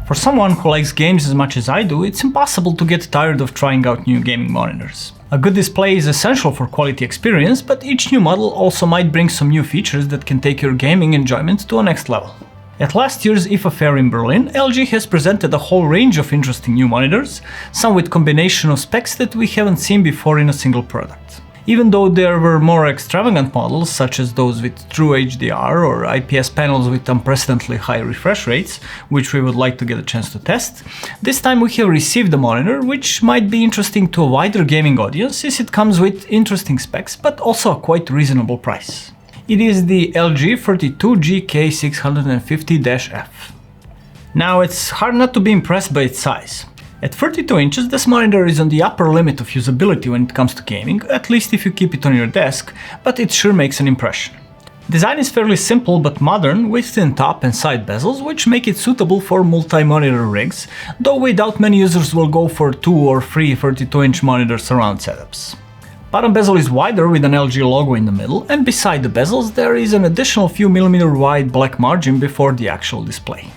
For someone who likes games as much as I do, it's impossible to get tired of trying out new gaming monitors. A good display is essential for quality experience, but each new model also might bring some new features that can take your gaming enjoyment to a next level. At last year's IFA fair in Berlin, LG has presented a whole range of interesting new monitors, some with combination of specs that we haven't seen before in a single product. Even though there were more extravagant models, such as those with true HDR or IPS panels with unprecedentedly high refresh rates, which we would like to get a chance to test, this time we have received a monitor which might be interesting to a wider gaming audience since it comes with interesting specs but also a quite reasonable price. It is the LG 32GK650-F. Now, it's hard not to be impressed by its size. At 32 inches, this monitor is on the upper limit of usability when it comes to gaming, at least if you keep it on your desk, but it sure makes an impression. Design is fairly simple but modern, with thin top and side bezels, which make it suitable for multi-monitor rigs, though we doubt many users will go for 2 or 3 32-inch monitor surround setups. Bottom bezel is wider with an LG logo in the middle, and beside the bezels there is an additional few millimeter wide black margin before the actual display.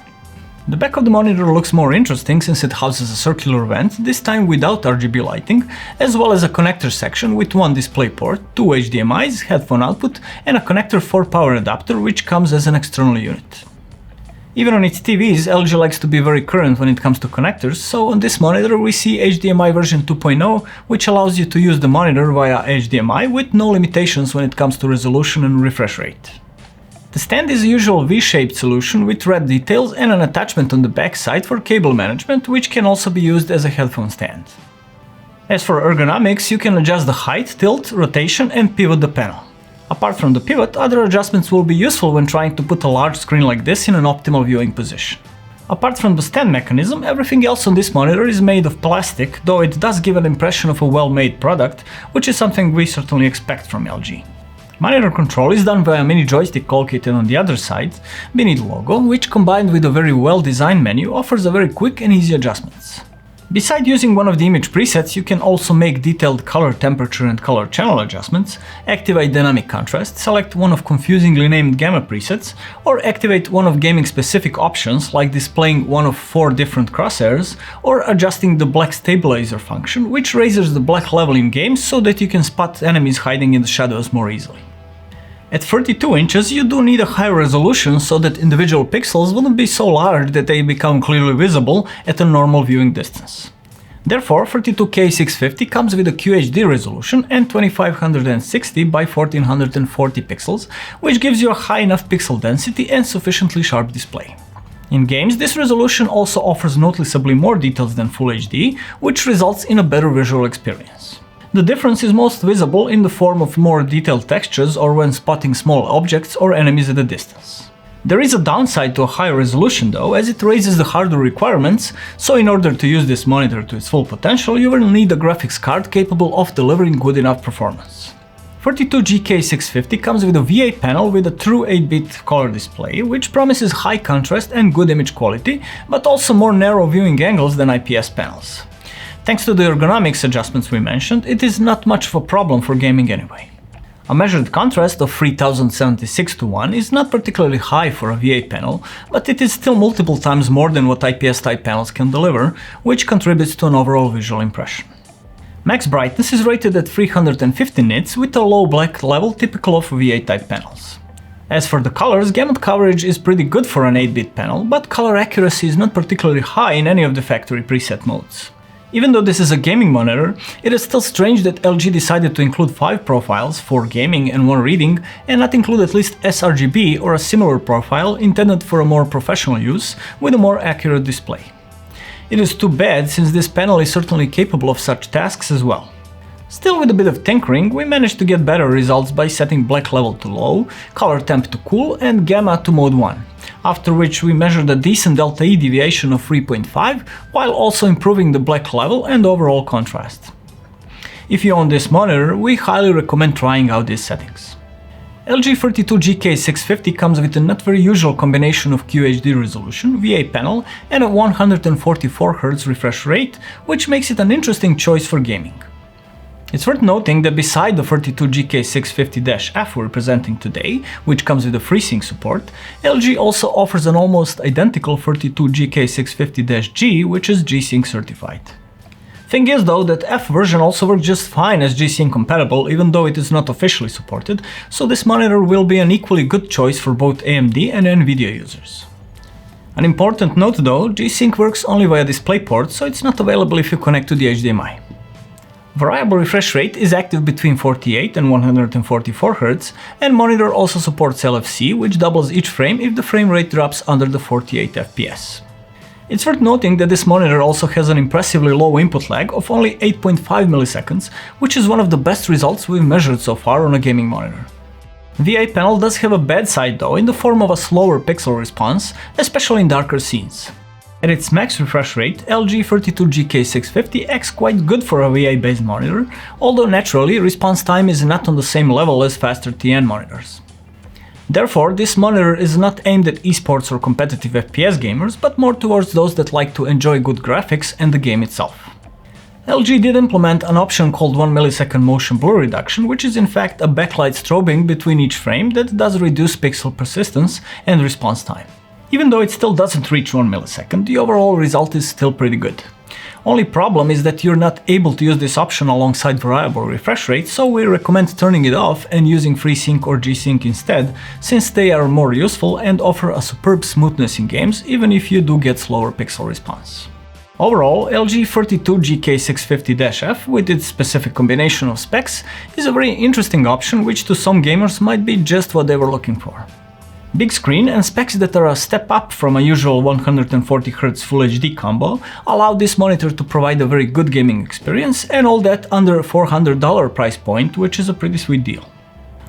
The back of the monitor looks more interesting since it houses a circular vent, this time without RGB lighting, as well as a connector section with one display port, 2 HDMIs, headphone output, and a connector for power adapter which comes as an external unit. Even on its TVs, LG likes to be very current when it comes to connectors, so on this monitor we see HDMI version 2.0, which allows you to use the monitor via HDMI with no limitations when it comes to resolution and refresh rate. The stand is a usual V-shaped solution with red details and an attachment on the back side for cable management, which can also be used as a headphone stand. As for ergonomics, you can adjust the height, tilt, rotation and pivot the panel. Apart from the pivot, other adjustments will be useful when trying to put a large screen like this in an optimal viewing position. Apart from the stand mechanism, everything else on this monitor is made of plastic, though it does give an impression of a well-made product, which is something we certainly expect from LG. Monitor control is done via a mini joystick located on the other side, beneath the logo, which combined with a very well-designed menu offers a very quick and easy adjustments. Besides using one of the image presets, you can also make detailed color temperature and color channel adjustments, activate dynamic contrast, select one of confusingly named gamma presets, or activate one of gaming-specific options like displaying one of 4 different crosshairs, or adjusting the black stabilizer function, which raises the black level in games so that you can spot enemies hiding in the shadows more easily. At 32 inches, you do need a high resolution so that individual pixels wouldn't be so large that they become clearly visible at a normal viewing distance. Therefore, 32K650 comes with a QHD resolution and 2560 by 1440 pixels, which gives you a high enough pixel density and sufficiently sharp display. In games, this resolution also offers noticeably more details than Full HD, which results in a better visual experience. The difference is most visible in the form of more detailed textures or when spotting small objects or enemies at a distance. There is a downside to a high resolution though, as it raises the hardware requirements, so in order to use this monitor to its full potential, you will need a graphics card capable of delivering good enough performance. 32GK650 comes with a V8 panel with a true 8-bit color display, which promises high contrast and good image quality, but also more narrow viewing angles than IPS panels. Thanks to the ergonomics adjustments we mentioned, it is not much of a problem for gaming anyway. A measured contrast of 3076:1 is not particularly high for a V8 panel, but it is still multiple times more than what IPS-type panels can deliver, which contributes to an overall visual impression. Max brightness is rated at 350 nits with a low black level typical of V8-type panels. As for the colors, gamut coverage is pretty good for an 8-bit panel, but color accuracy is not particularly high in any of the factory preset modes. Even though this is a gaming monitor, it is still strange that LG decided to include 5 profiles, 4 gaming and 1 reading, and not include at least sRGB or a similar profile intended for a more professional use with a more accurate display. It is too bad, since this panel is certainly capable of such tasks as well. Still, with a bit of tinkering, we managed to get better results by setting black level to low, color temp to cool and gamma to mode 1, after which we measured a decent delta E deviation of 3.5 while also improving the black level and overall contrast. If you own this monitor, we highly recommend trying out these settings. LG 32GK650 comes with a not very usual combination of QHD resolution, V8 panel and a 144Hz refresh rate, which makes it an interesting choice for gaming. It's worth noting that beside the 32GK650-F we're presenting today, which comes with a FreeSync support, LG also offers an almost identical 32GK650-G, which is GSync certified. Thing is though that F version also works just fine as GSync compatible, even though it is not officially supported, so this monitor will be an equally good choice for both AMD and Nvidia users. An important note though, GSync works only via DisplayPort, so it's not available if you connect to the HDMI. Variable refresh rate is active between 48 and 144 Hz, and monitor also supports LFC, which doubles each frame if the frame rate drops under the 48 FPS. It's worth noting that this monitor also has an impressively low input lag of only 8.5 milliseconds, which is one of the best results we've measured so far on a gaming monitor. VI panel does have a bad side though, in the form of a slower pixel response, especially in darker scenes. At its max refresh rate, LG 32GK650 acts quite good for a VI-based monitor, although naturally response time is not on the same level as faster TN monitors. Therefore, this monitor is not aimed at esports or competitive FPS gamers, but more towards those that like to enjoy good graphics and the game itself. LG did implement an option called 1 millisecond motion blur reduction, which is in fact a backlight strobing between each frame that does reduce pixel persistence and response time. Even though it still doesn't reach 1 millisecond, the overall result is still pretty good. Only problem is that you're not able to use this option alongside variable refresh rate, so we recommend turning it off and using FreeSync or GSync instead, since they are more useful and offer a superb smoothness in games, even if you do get slower pixel response. Overall, LG 32GK650-F, with its specific combination of specs, is a very interesting option which to some gamers might be just what they were looking for. Big screen and specs that are a step up from a usual 140Hz Full HD combo allow this monitor to provide a very good gaming experience, and all that under a $400 price point, which is a pretty sweet deal.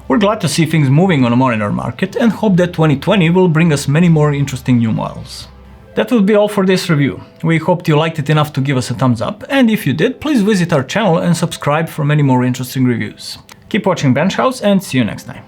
We're glad to see things moving on the monitor market and hope that 2020 will bring us many more interesting new models. That would be all for this review. We hoped you liked it enough to give us a thumbs up, and if you did, please visit our channel and subscribe for many more interesting reviews. Keep watching Bench House and see you next time.